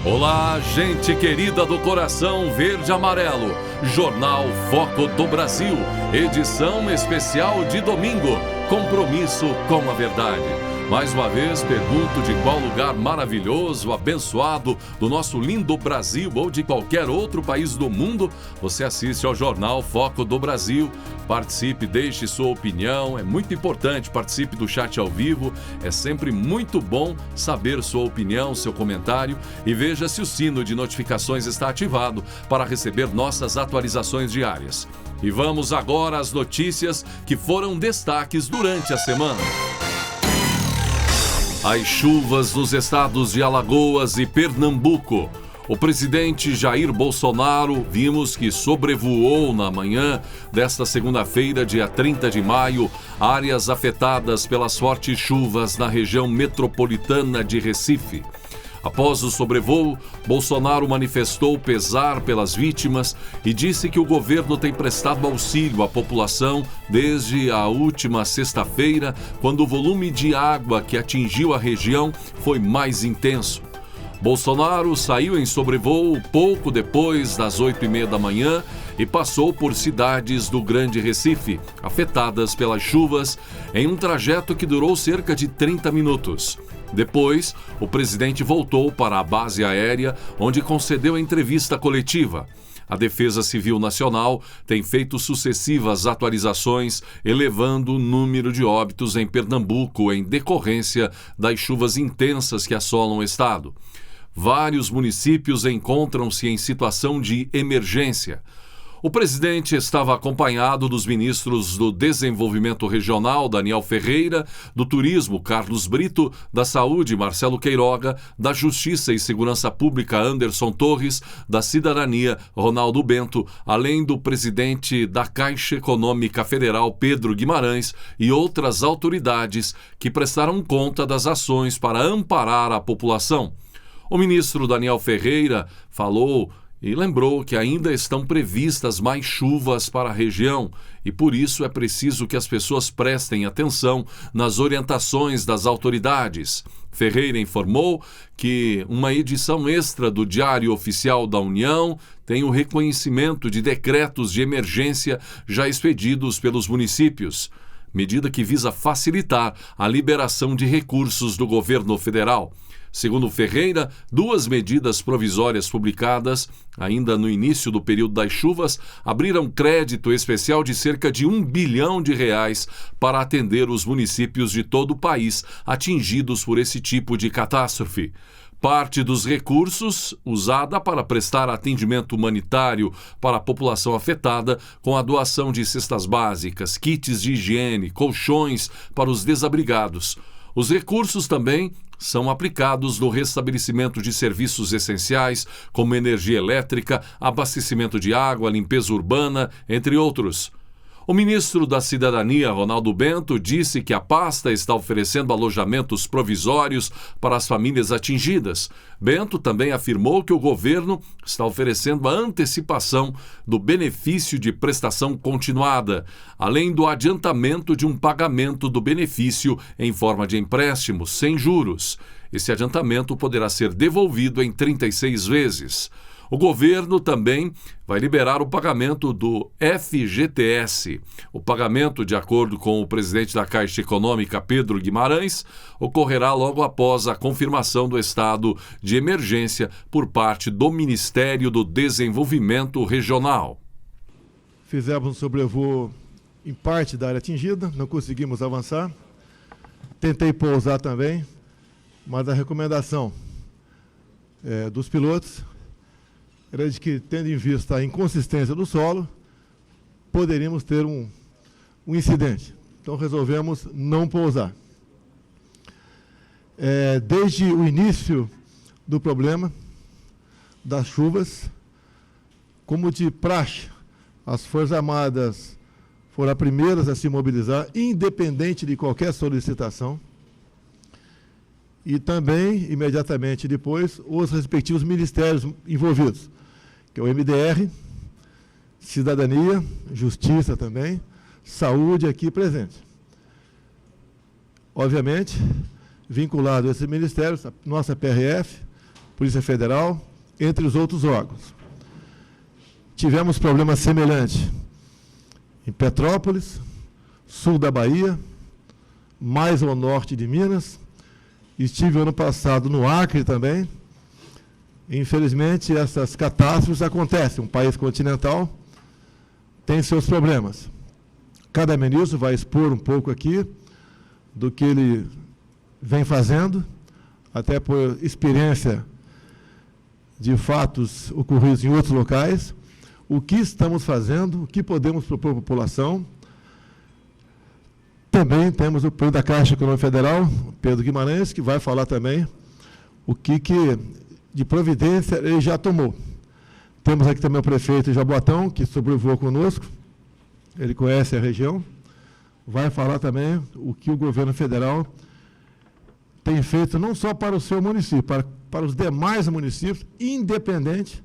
Olá, gente querida do coração verde e amarelo. Jornal Foco do Brasil, edição especial de domingo. Compromisso com a verdade. Mais uma vez, pergunto de qual lugar maravilhoso, abençoado do nosso lindo Brasil ou de qualquer outro país do mundo você assiste ao Jornal Foco do Brasil. Participe, deixe sua opinião, é muito importante, participe do chat ao vivo, é sempre muito bom saber sua opinião, seu comentário e veja se o sino de notificações está ativado para receber nossas atualizações diárias. E vamos agora às notícias que foram destaques durante a semana. As chuvas nos estados de Alagoas e Pernambuco. O presidente Jair Bolsonaro, vimos que sobrevoou na manhã desta segunda-feira, dia 30 de maio, áreas afetadas pelas fortes chuvas na região metropolitana de Recife. Após o sobrevoo, Bolsonaro manifestou pesar pelas vítimas e disse que o governo tem prestado auxílio à população desde a última sexta-feira, quando o volume de água que atingiu a região foi mais intenso. Bolsonaro saiu em sobrevoo pouco depois das 8h30 da manhã e passou por cidades do Grande Recife, afetadas pelas chuvas, em um trajeto que durou cerca de 30 minutos. Depois, o presidente voltou para a base aérea, onde concedeu a entrevista coletiva. A Defesa Civil Nacional tem feito sucessivas atualizações, elevando o número de óbitos em Pernambuco em decorrência das chuvas intensas que assolam o estado. Vários municípios encontram-se em situação de emergência. O presidente estava acompanhado dos ministros do Desenvolvimento Regional, Daniel Ferreira, do Turismo, Carlos Brito, da Saúde, Marcelo Queiroga, da Justiça e Segurança Pública, Anderson Torres, da Cidadania, Ronaldo Bento, além do presidente da Caixa Econômica Federal, Pedro Guimarães, e outras autoridades que prestaram conta das ações para amparar a população. O ministro Daniel Ferreira falou e lembrou que ainda estão previstas mais chuvas para a região e por isso é preciso que as pessoas prestem atenção nas orientações das autoridades. Ferreira informou que uma edição extra do Diário Oficial da União tem o reconhecimento de decretos de emergência já expedidos pelos municípios, medida que visa facilitar a liberação de recursos do governo federal. Segundo Ferreira, 2 medidas provisórias publicadas, ainda no início do período das chuvas, abriram crédito especial de cerca de R$1 bilhão para atender os municípios de todo o país atingidos por esse tipo de catástrofe. Parte dos recursos usada para prestar atendimento humanitário para a população afetada com a doação de cestas básicas, kits de higiene, colchões para os desabrigados. Os recursos também são aplicados no restabelecimento de serviços essenciais, como energia elétrica, abastecimento de água, limpeza urbana, entre outros. O ministro da Cidadania, Ronaldo Bento, disse que a pasta está oferecendo alojamentos provisórios para as famílias atingidas. Bento também afirmou que o governo está oferecendo a antecipação do benefício de prestação continuada, além do adiantamento de um pagamento do benefício em forma de empréstimo, sem juros. Esse adiantamento poderá ser devolvido em 36 vezes. O governo também vai liberar o pagamento do FGTS. O pagamento, de acordo com o presidente da Caixa Econômica, Pedro Guimarães, ocorrerá logo após a confirmação do estado de emergência por parte do Ministério do Desenvolvimento Regional. Fizemos um sobrevoo em parte da área atingida, não conseguimos avançar. Tentei pousar também, mas a recomendação dos pilotos era de que, tendo em vista a inconsistência do solo, poderíamos ter um incidente. Então, resolvemos não pousar. Desde o início do problema das chuvas, como de praxe, as Forças Armadas foram as primeiras a se mobilizar, independente de qualquer solicitação, e também, imediatamente depois, os respectivos ministérios envolvidos, que é o MDR, Cidadania, Justiça também, Saúde aqui presente. Obviamente, vinculado a esses ministérios, a nossa PRF, Polícia Federal, entre os outros órgãos. Tivemos problemas semelhantes em Petrópolis, sul da Bahia, mais ao norte de Minas. Estive ano passado no Acre também. Infelizmente, essas catástrofes acontecem. Um país continental tem seus problemas. Cada ministro vai expor um pouco aqui do que ele vem fazendo, até por experiência de fatos ocorridos em outros locais, o que estamos fazendo, o que podemos propor à população. Também temos o presidente da Caixa Econômica Federal, Pedro Guimarães, que vai falar também o que de providência ele já tomou. Temos aqui também o prefeito de Jaboatão, que sobrevoou conosco, ele conhece a região, vai falar também o que o governo federal tem feito, não só para o seu município, para os demais municípios, independente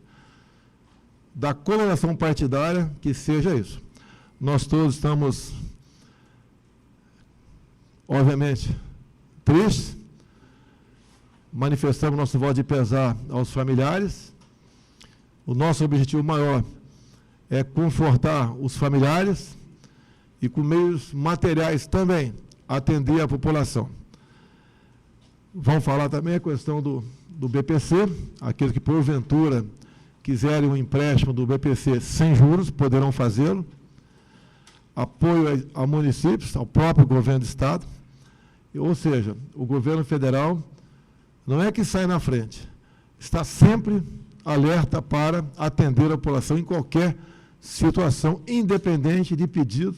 da coloração partidária que seja isso. Nós todos estamos, obviamente, tristes, manifestamos nosso voto de pesar aos familiares. O nosso objetivo maior é confortar os familiares e, com meios materiais também, atender a população. Vamos falar também a questão do BPC, aqueles que, porventura, quiserem um empréstimo do BPC sem juros, poderão fazê-lo. Apoio a municípios, ao próprio governo do Estado. Ou seja, o governo federal não é que sai na frente, está sempre alerta para atender a população em qualquer situação, independente de pedido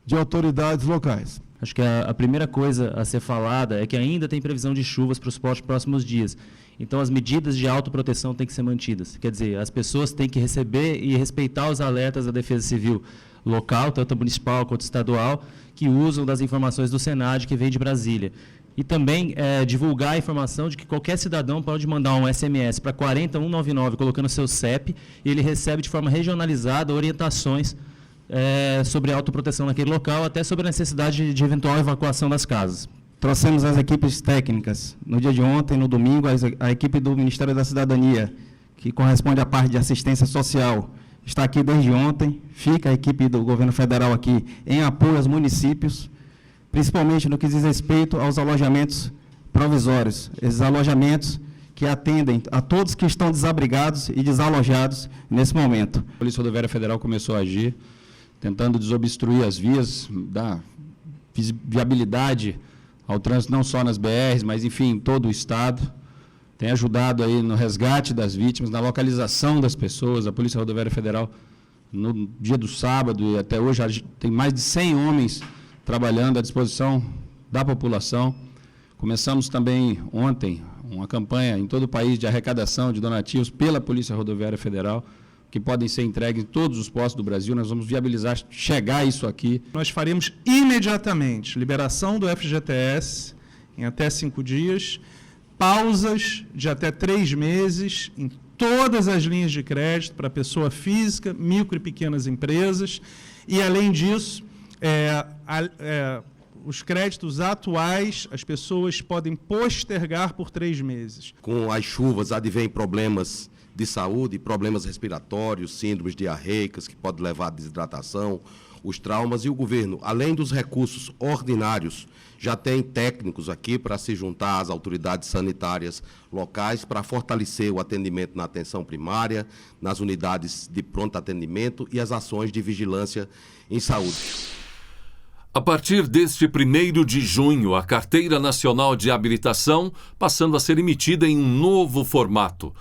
de autoridades locais. Acho que a primeira coisa a ser falada é que ainda tem previsão de chuvas para os próximos dias. Então, as medidas de autoproteção têm que ser mantidas. Quer dizer, as pessoas têm que receber e respeitar os alertas da Defesa Civil local, tanto municipal quanto estadual, que usam das informações do Senad, que vem de Brasília. E também divulgar a informação de que qualquer cidadão pode mandar um SMS para 40199, colocando seu CEP, e ele recebe de forma regionalizada orientações sobre a autoproteção naquele local, até sobre a necessidade de eventual evacuação das casas. Trouxemos as equipes técnicas. No dia de ontem, no domingo, a equipe do Ministério da Cidadania, que corresponde à parte de assistência social, está aqui desde ontem. Fica a equipe do governo federal aqui em apoio aos municípios, principalmente no que diz respeito aos alojamentos provisórios. Esses alojamentos que atendem a todos que estão desabrigados e desalojados nesse momento. A Polícia Rodoviária Federal começou a agir, tentando desobstruir as vias, dar viabilidade ao trânsito, não só nas BRs, mas, enfim, em todo o Estado. Tem ajudado aí no resgate das vítimas, na localização das pessoas. A Polícia Rodoviária Federal, no dia do sábado e até hoje, tem mais de 100 homens trabalhando à disposição da população. Começamos também ontem uma campanha em todo o país de arrecadação de donativos pela Polícia Rodoviária Federal, que podem ser entregues em todos os postos do Brasil. Nós vamos viabilizar chegar isso aqui. Nós faremos imediatamente liberação do FGTS em até 5 dias, pausas de até 3 meses em todas as linhas de crédito para pessoa física, micro e pequenas empresas, e, além disso, os créditos atuais, as pessoas podem postergar por 3 meses. Com as chuvas advêm problemas de saúde, problemas respiratórios, síndromes diarreicas, que podem levar à desidratação, os traumas, e o governo, além dos recursos ordinários, já tem técnicos aqui para se juntar às autoridades sanitárias locais para fortalecer o atendimento na atenção primária, nas unidades de pronto atendimento e as ações de vigilância em saúde. A partir deste 1º de junho, a Carteira Nacional de Habilitação passando a ser emitida em um novo formato.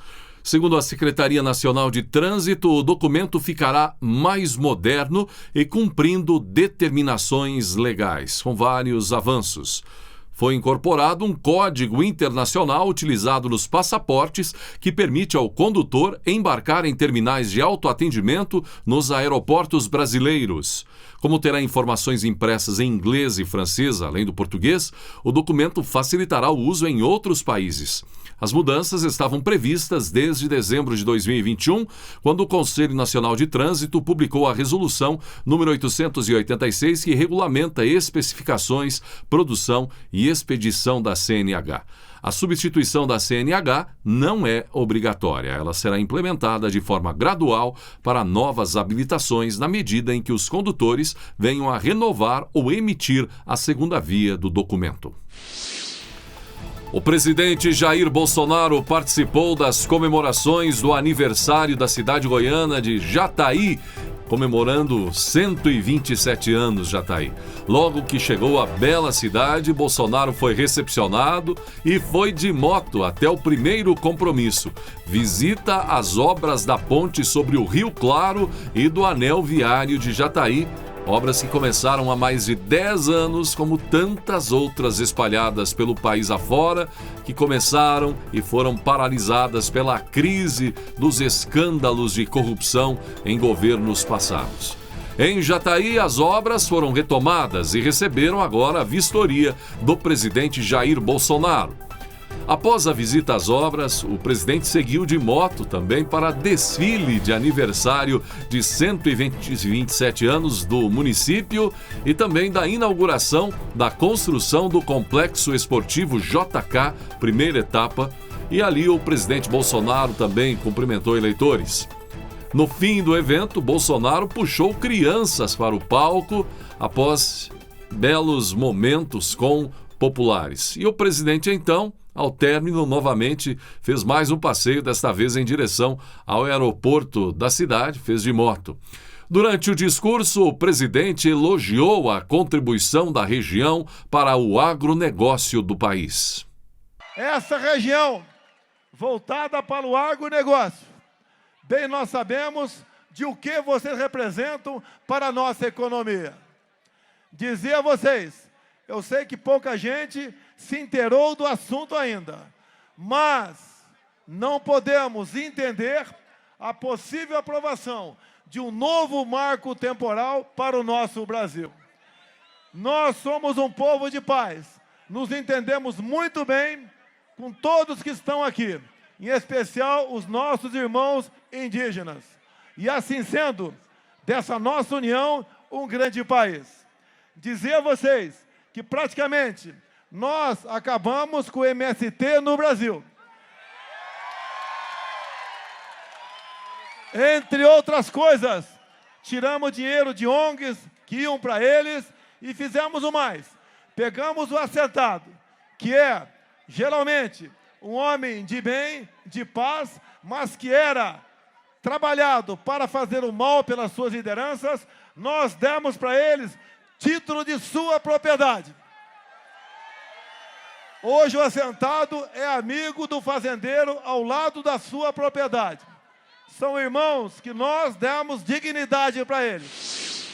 Segundo a Secretaria Nacional de Trânsito, o documento ficará mais moderno e cumprindo determinações legais, com vários avanços. Foi incorporado um código internacional utilizado nos passaportes que permite ao condutor embarcar em terminais de autoatendimento nos aeroportos brasileiros. Como terá informações impressas em inglês e francês, além do português, o documento facilitará o uso em outros países. As mudanças estavam previstas desde dezembro de 2021, quando o Conselho Nacional de Trânsito publicou a resolução número 886, que regulamenta especificações, produção e expedição da CNH. A substituição da CNH não é obrigatória. Ela será implementada de forma gradual para novas habilitações na medida em que os condutores venham a renovar ou emitir a segunda via do documento. O presidente Jair Bolsonaro participou das comemorações do aniversário da cidade goiana de Jataí, comemorando 127 anos Jataí. Logo que chegou à bela cidade, Bolsonaro foi recepcionado e foi de moto até o primeiro compromisso: visita às obras da ponte sobre o Rio Claro e do anel viário de Jataí, obras que começaram há mais de 10 anos, como tantas outras espalhadas pelo país afora, que começaram e foram paralisadas pela crise dos escândalos de corrupção em governos passados. Em Jataí, as obras foram retomadas e receberam agora a vistoria do presidente Jair Bolsonaro. Após a visita às obras, o presidente seguiu de moto também para desfile de aniversário de 127 anos do município e também da inauguração da construção do Complexo Esportivo JK, primeira etapa, e ali o presidente Bolsonaro também cumprimentou eleitores. No fim do evento, Bolsonaro puxou crianças para o palco após belos momentos com populares. E o presidente, então, ao término, novamente fez mais um passeio, desta vez em direção ao aeroporto da cidade, fez de moto. Durante o discurso, o presidente elogiou a contribuição da região para o agronegócio do país. Essa região voltada para o agronegócio, bem nós sabemos de o que vocês representam para a nossa economia. Dizer a vocês, eu sei que pouca gente se inteirou do assunto ainda, mas não podemos entender a possível aprovação de um novo marco temporal para o nosso Brasil. Nós somos um povo de paz, nos entendemos muito bem com todos que estão aqui, em especial os nossos irmãos indígenas. E assim sendo, dessa nossa união, um grande país. Dizer a vocês que praticamente nós acabamos com o MST no Brasil. Entre outras coisas, tiramos dinheiro de ONGs que iam para eles e fizemos o mais. Pegamos o assentado, que é, geralmente, um homem de bem, de paz, mas que era trabalhado para fazer o mal pelas suas lideranças, nós demos para eles título de sua propriedade. Hoje o assentado é amigo do fazendeiro ao lado da sua propriedade. São irmãos que nós demos dignidade para eles.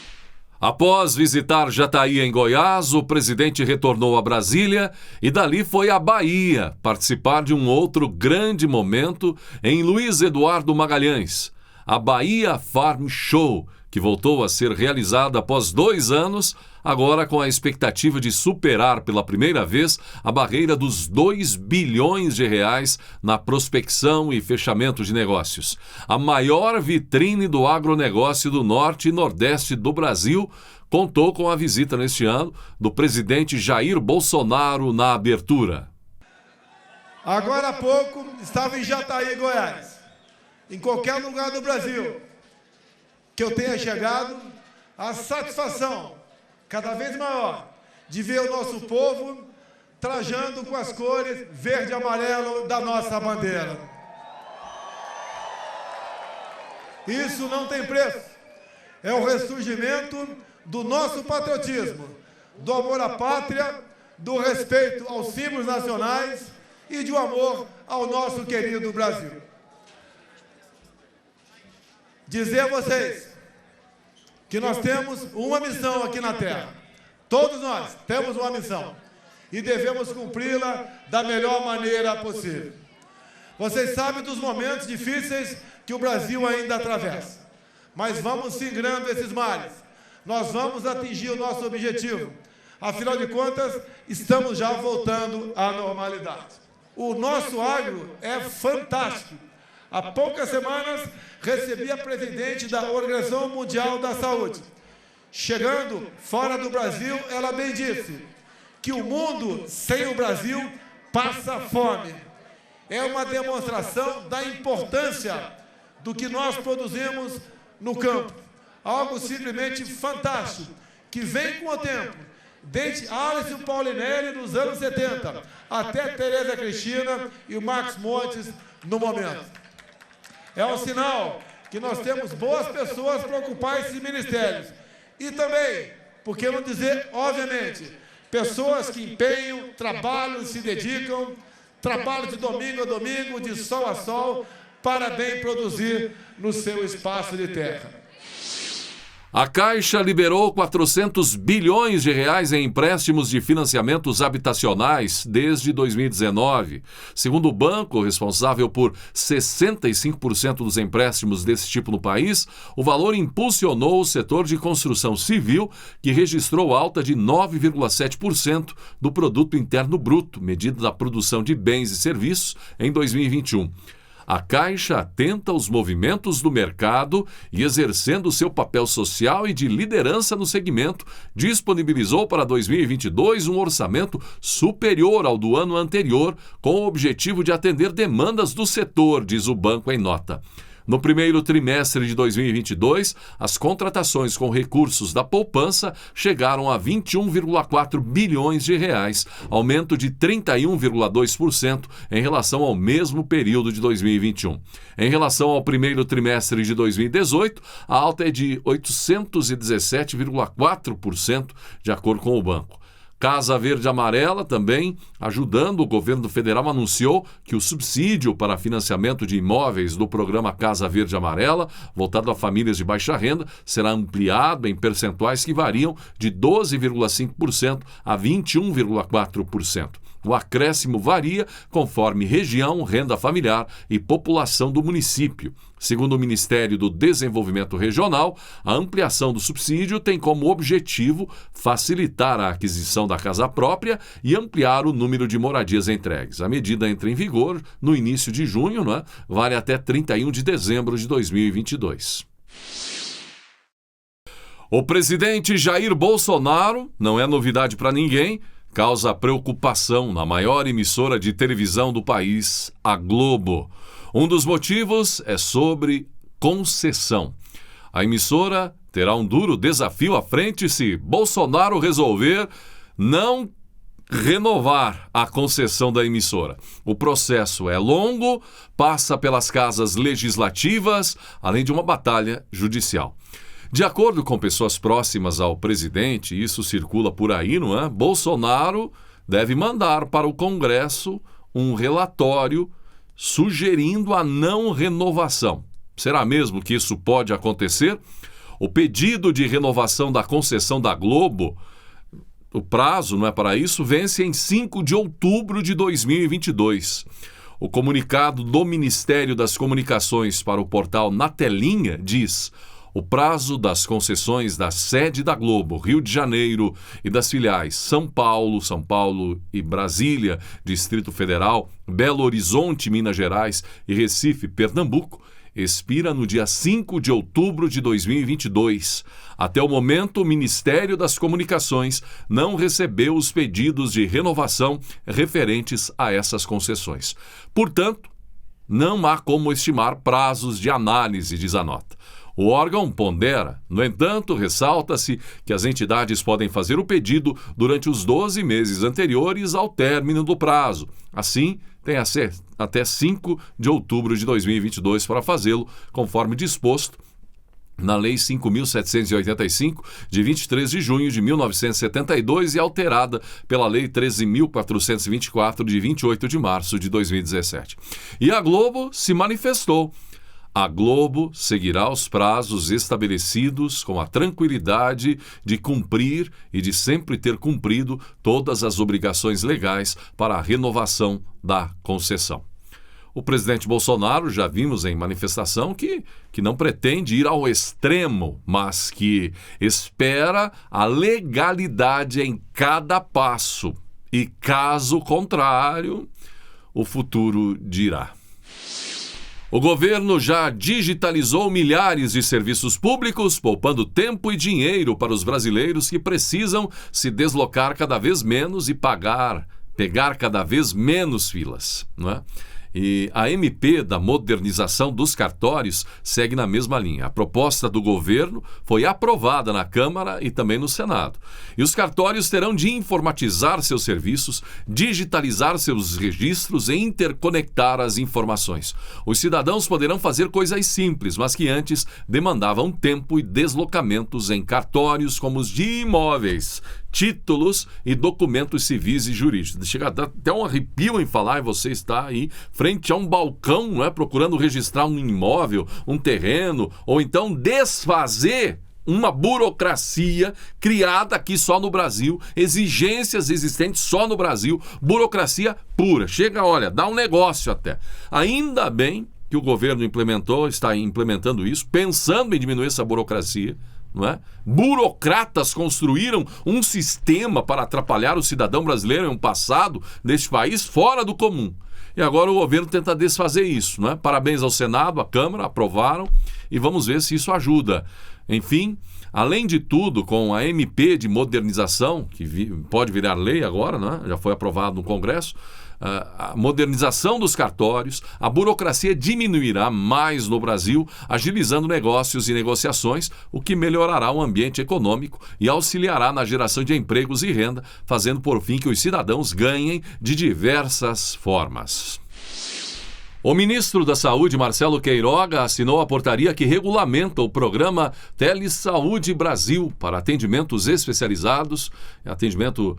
Após visitar Jataí em Goiás, o presidente retornou a Brasília e dali foi à Bahia participar de um outro grande momento em Luiz Eduardo Magalhães, a Bahia Farm Show, que voltou a ser realizada após 2 anos, agora com a expectativa de superar pela primeira vez a barreira dos 2 bilhões de reais na prospecção e fechamento de negócios. A maior vitrine do agronegócio do norte e nordeste do Brasil contou com a visita neste ano do presidente Jair Bolsonaro na abertura. Agora há pouco estava em Jataí, Goiás. Em qualquer lugar do Brasil que eu tenha chegado, a satisfação cada vez maior de ver o nosso povo trajando com as cores verde e amarelo da nossa bandeira. Isso não tem preço. É o ressurgimento do nosso patriotismo, do amor à pátria, do respeito aos símbolos nacionais e de um amor ao nosso querido Brasil. Dizer a vocês que nós temos uma missão aqui na Terra. Todos nós temos uma missão e devemos cumpri-la da melhor maneira possível. Vocês sabem dos momentos difíceis que o Brasil ainda atravessa, mas vamos singrando esses males. Nós vamos atingir o nosso objetivo. Afinal de contas, estamos já voltando à normalidade. O nosso agro é fantástico. Há poucas semanas, recebi a presidente da Organização Mundial da Saúde. Chegando fora do Brasil, ela bem disse que o mundo sem o Brasil passa fome. É uma demonstração da importância do que nós produzimos no campo. Algo simplesmente fantástico, que vem com o tempo. Desde Alisson Paulinelli nos anos 70, até Tereza Cristina e o Marcos Montes no momento. É um sinal que nós temos boas pessoas para ocupar esses ministérios. E também, por que não dizer, obviamente, pessoas que empenham, trabalham, se dedicam, trabalham de domingo a domingo, de sol a sol, para bem produzir no seu espaço de terra. A Caixa liberou 400 bilhões de reais em empréstimos de financiamentos habitacionais desde 2019. Segundo o banco, responsável por 65% dos empréstimos desse tipo no país, o valor impulsionou o setor de construção civil, que registrou alta de 9,7% do produto interno bruto, medida da produção de bens e serviços, em 2021. A Caixa atenta aos movimentos do mercado e, exercendo seu papel social e de liderança no segmento, disponibilizou para 2022 um orçamento superior ao do ano anterior, com o objetivo de atender demandas do setor, diz o banco em nota. No primeiro trimestre de 2022, as contratações com recursos da poupança chegaram a 21,4 bilhões de reais, aumento de 31,2% em relação ao mesmo período de 2021. Em relação ao primeiro trimestre de 2018, a alta é de 817,4%, de acordo com o banco. Casa Verde Amarela também, ajudando o governo federal, anunciou que o subsídio para financiamento de imóveis do programa Casa Verde Amarela, voltado a famílias de baixa renda, será ampliado em percentuais que variam de 12,5% a 21,4%. O acréscimo varia conforme região, renda familiar e população do município. Segundo o Ministério do Desenvolvimento Regional, a ampliação do subsídio tem como objetivo facilitar a aquisição da casa própria e ampliar o número de moradias entregues. A medida entra em vigor no início de junho, vale até 31 de dezembro de 2022. O presidente Jair Bolsonaro, não é novidade para ninguém, causa preocupação na maior emissora de televisão do país, a Globo. Um dos motivos é sobre concessão. A emissora terá um duro desafio à frente se Bolsonaro resolver não renovar a concessão da emissora. O processo é longo, passa pelas casas legislativas, além de uma batalha judicial. De acordo com pessoas próximas ao presidente, isso circula por aí, Bolsonaro deve mandar para o Congresso um relatório sugerindo a não renovação. Será mesmo que isso pode acontecer? O pedido de renovação da concessão da Globo, o prazo para isso, vence em 5 de outubro de 2022. O comunicado do Ministério das Comunicações para o portal Na Telinha diz: o prazo das concessões da sede da Globo, Rio de Janeiro, e das filiais São Paulo e Brasília, Distrito Federal, Belo Horizonte, Minas Gerais e Recife, Pernambuco, expira no dia 5 de outubro de 2022. Até o momento, o Ministério das Comunicações não recebeu os pedidos de renovação referentes a essas concessões. Portanto, não há como estimar prazos de análise, diz a nota. O órgão pondera, no entanto, ressalta-se que as entidades podem fazer o pedido durante os 12 meses anteriores ao término do prazo. Assim, tem até 5 de outubro de 2022 para fazê-lo, conforme disposto na Lei 5.785, de 23 de junho de 1972 e alterada pela Lei 13.424, de 28 de março de 2017. E a Globo se manifestou. A Globo seguirá os prazos estabelecidos com a tranquilidade de cumprir e de sempre ter cumprido todas as obrigações legais para a renovação da concessão. O presidente Bolsonaro, já vimos em manifestação, que não pretende ir ao extremo, mas que espera a legalidade em cada passo. E, caso contrário, o futuro dirá. O governo já digitalizou milhares de serviços públicos, poupando tempo e dinheiro para os brasileiros que precisam se deslocar cada vez menos e pegar cada vez menos filas, não é? E a MP da modernização dos cartórios segue na mesma linha. A proposta do governo foi aprovada na Câmara e também no Senado. E os cartórios terão de informatizar seus serviços, digitalizar seus registros e interconectar as informações. Os cidadãos poderão fazer coisas simples, mas que antes demandavam tempo e deslocamentos em cartórios como os de imóveis, títulos e documentos civis e jurídicos. Chega a dar até um arrepio em falar, e você está aí frente a um balcão, não é, procurando registrar um imóvel, um terreno, ou então desfazer uma burocracia criada aqui só no Brasil, exigências existentes só no Brasil, burocracia pura. Chega, olha, dá um negócio até. Ainda bem que o governo está implementando isso, pensando em diminuir essa burocracia, não é? Burocratas construíram um sistema para atrapalhar o cidadão brasileiro em um passado deste país fora do comum. E agora o governo tenta desfazer isso, não é? Parabéns ao Senado, à Câmara, aprovaram, e vamos ver se isso ajuda. Enfim, além de tudo, com a MP de modernização, que pode virar lei agora, né? Já foi aprovado no Congresso, a modernização dos cartórios, a burocracia diminuirá mais no Brasil, agilizando negócios e negociações, o que melhorará o ambiente econômico e auxiliará na geração de empregos e renda, fazendo por fim que os cidadãos ganhem de diversas formas. O ministro da Saúde, Marcelo Queiroga, assinou a portaria que regulamenta o programa Telesaúde Brasil para atendimentos especializados, atendimento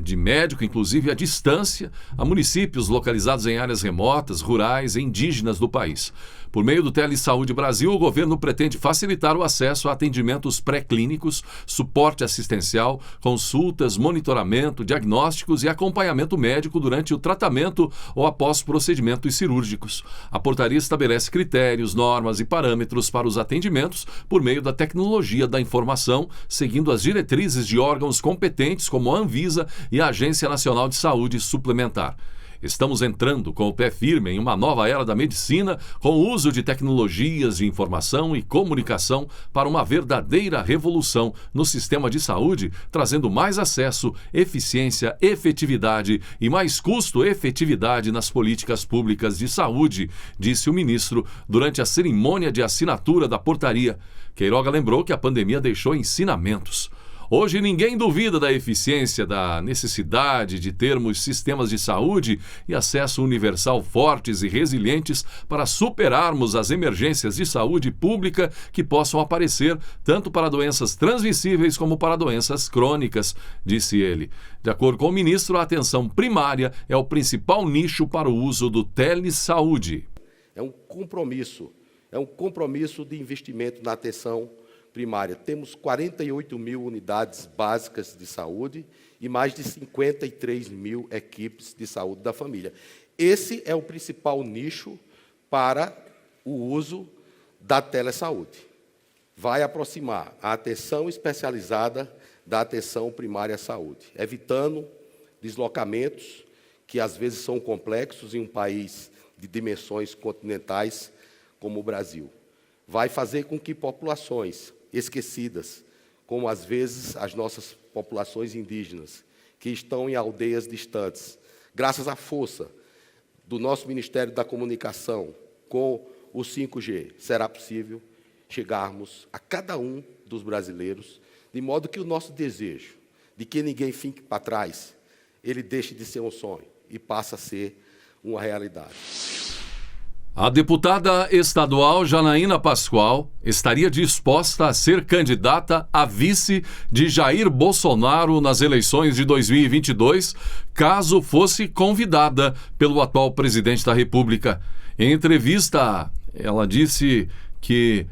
de médico, inclusive à distância, a municípios localizados em áreas remotas, rurais e indígenas do país. Por meio do Telesaúde Brasil, o governo pretende facilitar o acesso a atendimentos pré-clínicos, suporte assistencial, consultas, monitoramento, diagnósticos e acompanhamento médico durante o tratamento ou após procedimentos cirúrgicos. A portaria estabelece critérios, normas e parâmetros para os atendimentos por meio da tecnologia da informação, seguindo as diretrizes de órgãos competentes como a Anvisa e a Agência Nacional de Saúde Suplementar. Estamos entrando com o pé firme em uma nova era da medicina, com o uso de tecnologias de informação e comunicação para uma verdadeira revolução no sistema de saúde, trazendo mais acesso, eficiência, efetividade e mais custo-efetividade nas políticas públicas de saúde, disse o ministro durante a cerimônia de assinatura da portaria. Queiroga lembrou que a pandemia deixou ensinamentos. Hoje ninguém duvida da eficiência, da necessidade de termos sistemas de saúde e acesso universal fortes e resilientes para superarmos as emergências de saúde pública que possam aparecer tanto para doenças transmissíveis como para doenças crônicas, disse ele. De acordo com o ministro, a atenção primária é o principal nicho para o uso do telesaúde. É um compromisso de investimento na atenção primária. Temos 48 mil unidades básicas de saúde e mais de 53 mil equipes de saúde da família. Esse é o principal nicho para o uso da telesaúde. Vai aproximar a atenção especializada da atenção primária à saúde, evitando deslocamentos que às vezes são complexos em um país de dimensões continentais como o Brasil. Vai fazer com que populações esquecidas, como às vezes as nossas populações indígenas, que estão em aldeias distantes, graças à força do nosso Ministério da Comunicação, com o 5G, será possível chegarmos a cada um dos brasileiros, de modo que o nosso desejo de que ninguém fique para trás, ele deixe de ser um sonho e passe a ser uma realidade. A deputada estadual Janaína Pascoal estaria disposta a ser candidata a vice de Jair Bolsonaro nas eleições de 2022, caso fosse convidada pelo atual presidente da República. Em entrevista, ela disse que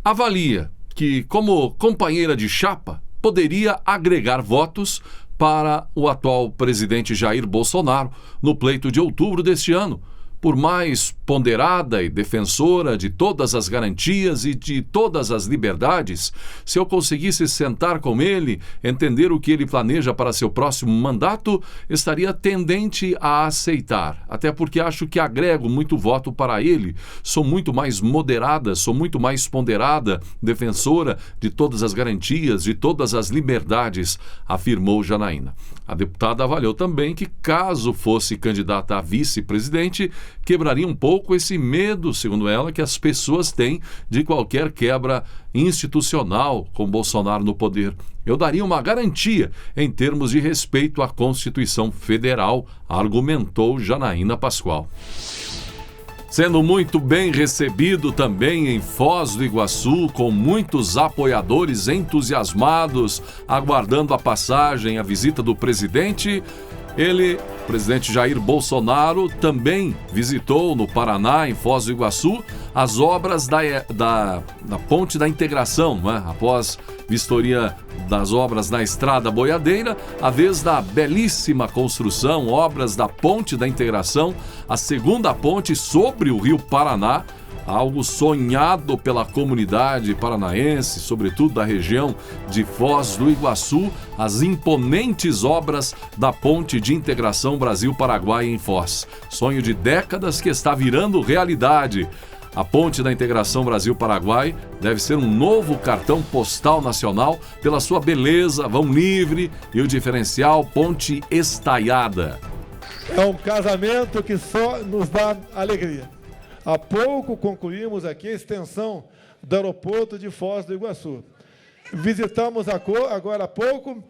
avalia que, como companheira de chapa, poderia agregar votos para o atual presidente Jair Bolsonaro no pleito de outubro deste ano, por mais ponderada e defensora de todas as garantias e de todas as liberdades, se eu conseguisse sentar com ele, entender o que ele planeja para seu próximo mandato, estaria tendente a aceitar. Até porque acho que agrego muito voto para ele. Sou muito mais moderada, sou muito mais ponderada, defensora de todas as garantias, de todas as liberdades, afirmou Janaína. A deputada avaliou também que, caso fosse candidata a vice-presidente, quebraria um pouco esse medo, segundo ela, que as pessoas têm de qualquer quebra institucional com Bolsonaro no poder. Eu daria uma garantia em termos de respeito à Constituição Federal, argumentou Janaína Pascoal. Sendo muito bem recebido também em Foz do Iguaçu, com muitos apoiadores entusiasmados, aguardando a passagem, a visita do presidente. O presidente Jair Bolsonaro, também visitou no Paraná, em Foz do Iguaçu, as obras da Ponte da Integração, né? Após vistoria das obras na Estrada Boiadeira, a vez da belíssima construção, obras da Ponte da Integração, a segunda ponte sobre o Rio Paraná, algo sonhado pela comunidade paranaense, sobretudo da região de Foz do Iguaçu, as imponentes obras da Ponte de Integração Brasil-Paraguai em Foz. Sonho de décadas que está virando realidade. A Ponte da Integração Brasil-Paraguai deve ser um novo cartão postal nacional pela sua beleza, vão livre e o diferencial ponte estaiada. É um casamento que só nos dá alegria. Há pouco concluímos aqui a extensão do aeroporto de Foz do Iguaçu. Visitamos agora há pouco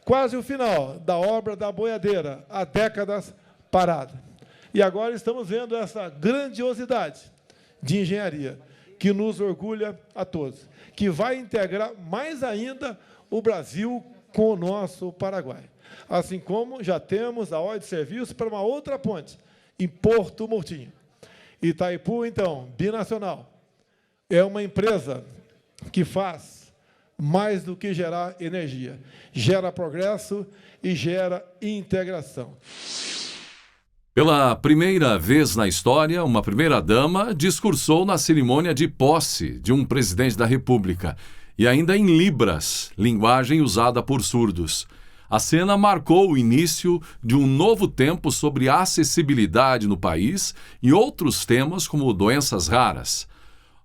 quase o final da obra da Boiadeira, há décadas parada. E agora estamos vendo essa grandiosidade de engenharia que nos orgulha a todos, que vai integrar mais ainda o Brasil com o nosso Paraguai. Assim como já temos a ordem de serviço para uma outra ponte, em Porto Murtinho. Itaipu, então, binacional, é uma empresa que faz mais do que gerar energia. Gera progresso e gera integração. Pela primeira vez na história, uma primeira-dama discursou na cerimônia de posse de um presidente da República, e ainda em Libras, linguagem usada por surdos. A cena marcou o início de um novo tempo sobre acessibilidade no país e outros temas como doenças raras.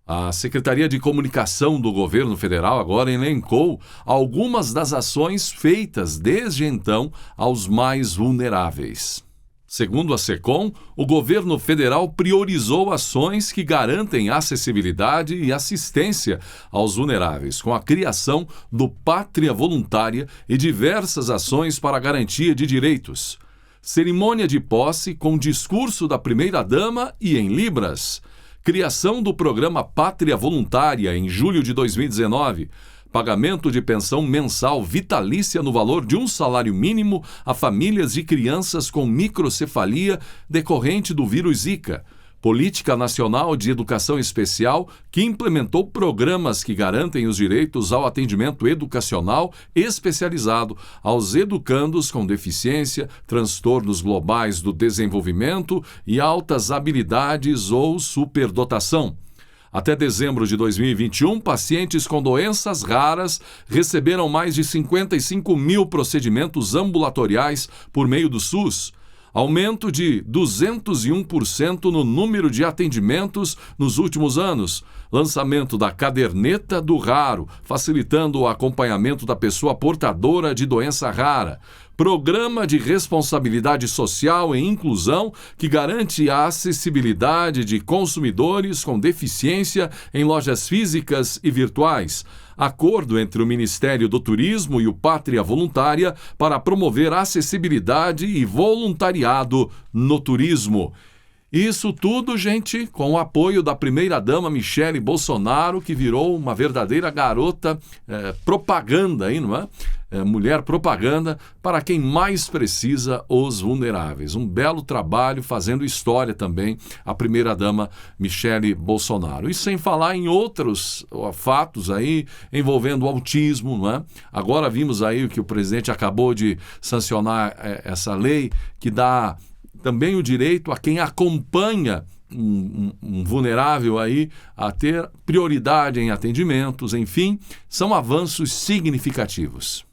A Secretaria de Comunicação do Governo Federal agora elencou algumas das ações feitas desde então aos mais vulneráveis. Segundo a SECOM, o governo federal priorizou ações que garantem acessibilidade e assistência aos vulneráveis, com a criação do Pátria Voluntária e diversas ações para a garantia de direitos. Cerimônia de posse com discurso da primeira-dama e em Libras. Criação do programa Pátria Voluntária em julho de 2019. Pagamento de pensão mensal vitalícia no valor de um salário mínimo a famílias de crianças com microcefalia decorrente do vírus Zika. Política Nacional de Educação Especial, que implementou programas que garantem os direitos ao atendimento educacional especializado aos educandos com deficiência, transtornos globais do desenvolvimento e altas habilidades ou superdotação. Até dezembro de 2021, pacientes com doenças raras receberam mais de 55 mil procedimentos ambulatoriais por meio do SUS. Aumento de 201% no número de atendimentos nos últimos anos. Lançamento da caderneta do raro, facilitando o acompanhamento da pessoa portadora de doença rara. Programa de responsabilidade social e inclusão que garante a acessibilidade de consumidores com deficiência em lojas físicas e virtuais. Acordo entre o Ministério do Turismo e o Pátria Voluntária para promover acessibilidade e voluntariado no turismo. Isso tudo, gente, com o apoio da primeira-dama Michele Bolsonaro, que virou uma verdadeira garota propaganda, aí, não é? Mulher propaganda para quem mais precisa, os vulneráveis. Um belo trabalho, fazendo história também, a primeira-dama Michele Bolsonaro. E sem falar em outros fatos aí envolvendo o autismo, não é? Agora vimos aí que o presidente acabou de sancionar essa lei que dá também o direito a quem acompanha um vulnerável aí a ter prioridade em atendimentos, enfim, são avanços significativos.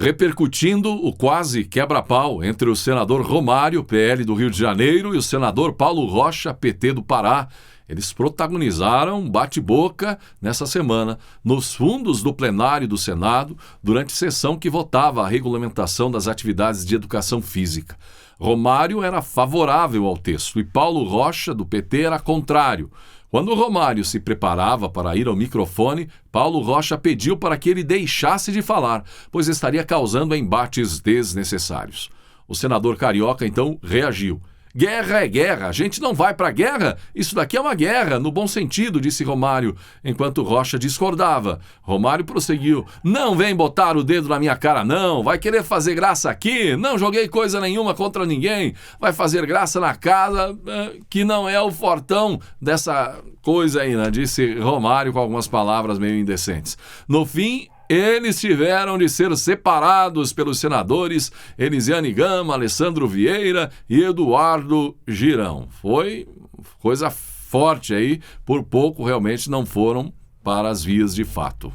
Repercutindo o quase quebra-pau entre o senador Romário, PL do Rio de Janeiro, e o senador Paulo Rocha, PT do Pará. Eles protagonizaram um bate-boca nessa semana nos fundos do plenário do Senado durante sessão que votava a regulamentação das atividades de educação física. Romário era favorável ao texto e Paulo Rocha, do PT, era contrário. Quando Romário se preparava para ir ao microfone, Paulo Rocha pediu para que ele deixasse de falar, pois estaria causando embates desnecessários. O senador carioca, então, reagiu. Guerra é guerra, a gente não vai para a guerra, isso daqui é uma guerra, no bom sentido, disse Romário, enquanto Rocha discordava. Romário prosseguiu, não vem botar o dedo na minha cara não, vai querer fazer graça aqui, não joguei coisa nenhuma contra ninguém, vai fazer graça na casa que não é o fortão dessa coisa aí, né? Disse Romário com algumas palavras meio indecentes. No fim, eles tiveram de ser separados pelos senadores Elisiane Gama, Alessandro Vieira e Eduardo Girão. Foi coisa forte aí, por pouco realmente não foram para as vias de fato.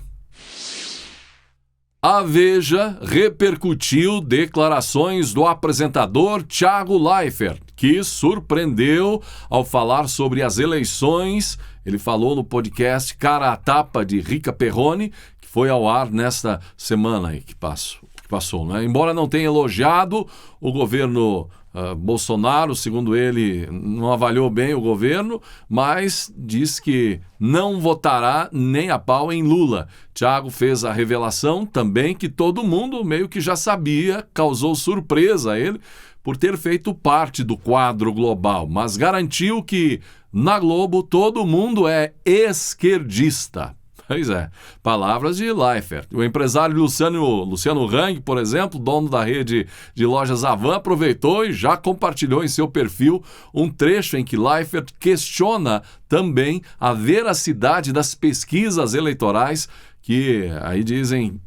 A Veja repercutiu declarações do apresentador Thiago Leifert, que surpreendeu ao falar sobre as eleições. Ele falou no podcast Cara a Tapa de Rica Perrone, que foi ao ar nesta semana aí que passou, né? Embora não tenha elogiado o governo Bolsonaro, segundo ele, não avaliou bem o governo, mas diz que não votará nem a pau em Lula. Thiago fez a revelação também que todo mundo meio que já sabia, causou surpresa a ele por ter feito parte do quadro global, mas garantiu que na Globo todo mundo é esquerdista. Pois é, palavras de Leifert. O empresário Luciano Hang, por exemplo, dono da rede de lojas Havan, aproveitou e já compartilhou em seu perfil um trecho em que Leifert questiona também a veracidade das pesquisas eleitorais, que aí dizem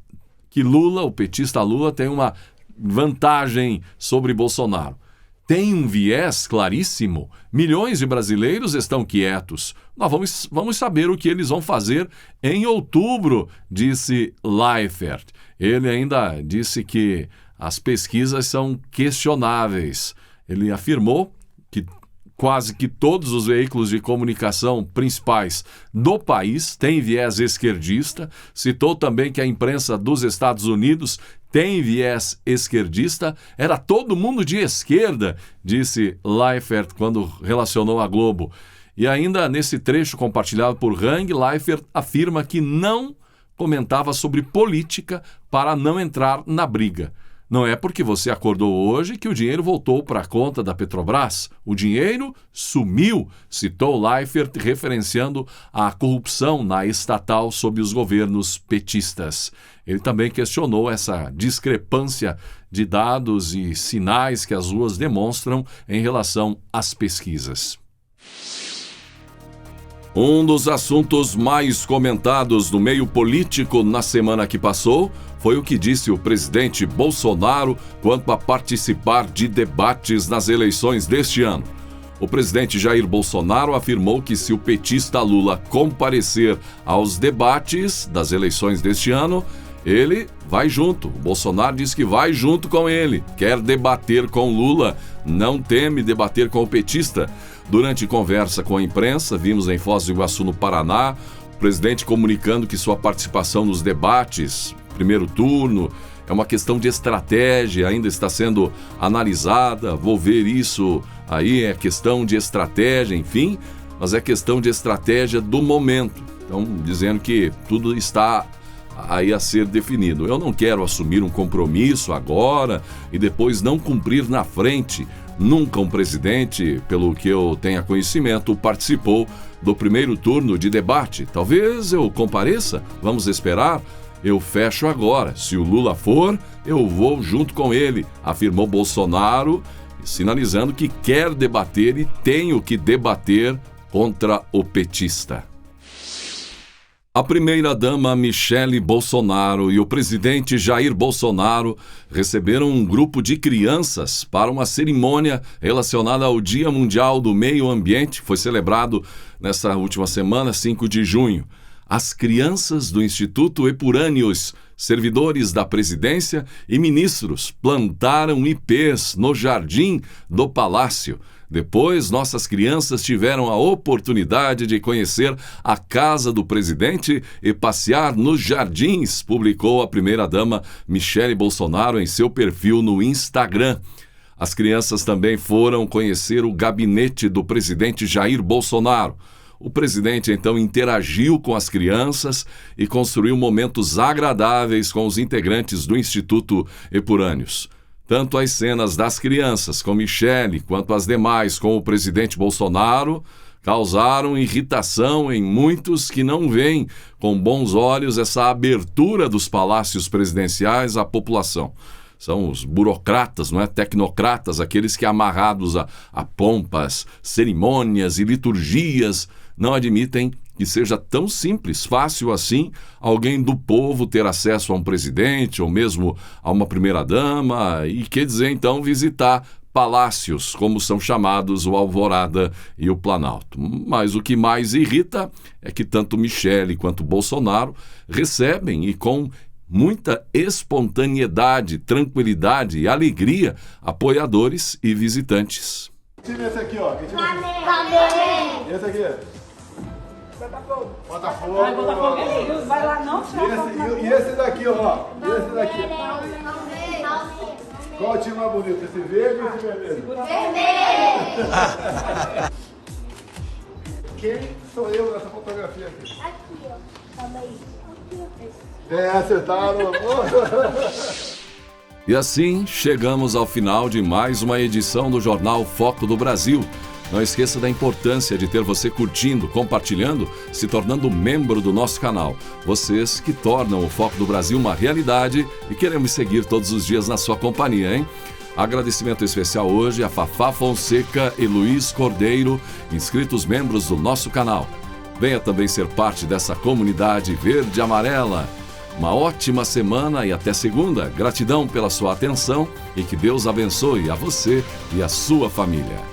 que Lula, o petista Lula, tem uma vantagem sobre Bolsonaro. Tem um viés claríssimo. Milhões de brasileiros estão quietos. Nós vamos saber o que eles vão fazer em outubro, disse Leifert. Ele ainda disse que as pesquisas são questionáveis. Ele afirmou que quase que todos os veículos de comunicação principais do país têm viés esquerdista. Citou também que a imprensa dos Estados Unidos tem viés esquerdista. Era todo mundo de esquerda, disse Leifert quando relacionou a Globo. E ainda nesse trecho compartilhado por Hang, Leifert afirma que não comentava sobre política para não entrar na briga. Não é porque você acordou hoje que o dinheiro voltou para a conta da Petrobras. O dinheiro sumiu, citou Leifert, referenciando a corrupção na estatal sob os governos petistas. Ele também questionou essa discrepância de dados e sinais que as ruas demonstram em relação às pesquisas. Um dos assuntos mais comentados no meio político na semana que passou foi o que disse o presidente Bolsonaro quanto a participar de debates nas eleições deste ano. O presidente Jair Bolsonaro afirmou que se o petista Lula comparecer aos debates das eleições deste ano, ele vai junto. O Bolsonaro diz que vai junto com ele, quer debater com Lula, não teme debater com o petista. Durante conversa com a imprensa, vimos em Foz do Iguaçu, no Paraná, o presidente comunicando que sua participação nos debates, primeiro turno, é uma questão de estratégia, ainda está sendo analisada, vou ver isso aí, é questão de estratégia, enfim, mas é questão de estratégia do momento. Então, dizendo que tudo está aí a ser definido. Eu não quero assumir um compromisso agora e depois não cumprir na frente. Nunca um presidente, pelo que eu tenha conhecimento, participou do primeiro turno de debate. Talvez eu compareça, vamos esperar. Eu fecho agora. Se o Lula for, eu vou junto com ele, afirmou Bolsonaro, sinalizando que quer debater e tem o que debater contra o petista. A primeira-dama Michele Bolsonaro e o presidente Jair Bolsonaro receberam um grupo de crianças para uma cerimônia relacionada ao Dia Mundial do Meio Ambiente. Foi celebrado nesta última semana, 5 de junho. As crianças do Instituto Epurâneos, servidores da presidência e ministros plantaram ipês no jardim do Palácio. Depois, nossas crianças tiveram a oportunidade de conhecer a casa do presidente e passear nos jardins, publicou a primeira-dama Michele Bolsonaro em seu perfil no Instagram. As crianças também foram conhecer o gabinete do presidente Jair Bolsonaro. O presidente, então, interagiu com as crianças e construiu momentos agradáveis com os integrantes do Instituto Epurâneos. Tanto as cenas das crianças com Michele quanto as demais com o presidente Bolsonaro causaram irritação em muitos que não veem com bons olhos essa abertura dos palácios presidenciais à população. São os burocratas, não é? Tecnocratas, aqueles que, amarrados a pompas, cerimônias e liturgias, não admitem que seja tão simples, fácil assim, alguém do povo ter acesso a um presidente ou mesmo a uma primeira-dama e, quer dizer, então, visitar palácios, como são chamados o Alvorada e o Planalto. Mas o que mais irrita é que tanto Michele quanto Bolsonaro recebem e com muita espontaneidade, tranquilidade e alegria apoiadores e visitantes. Esse aqui, ó. Esse aqui. Botafogo. Vai Botafogo aí. Vai lá não, E esse daqui, ó. E esse daqui. Qual o time mais bonito? Esse verde ou esse vermelho? Vermelho. Quem sou eu nessa fotografia aqui? Aqui, ó. Calma aí. Acertaram. E assim chegamos ao final de mais uma edição do Jornal Foco do Brasil. Não esqueça da importância de ter você curtindo, compartilhando, se tornando membro do nosso canal. Vocês que tornam o Foco do Brasil uma realidade e queremos seguir todos os dias na sua companhia, hein? Agradecimento especial hoje a Fafá Fonseca e Luiz Cordeiro, inscritos membros do nosso canal. Venha também ser parte dessa comunidade verde e amarela. Uma ótima semana e até segunda. Gratidão pela sua atenção e que Deus abençoe a você e a sua família.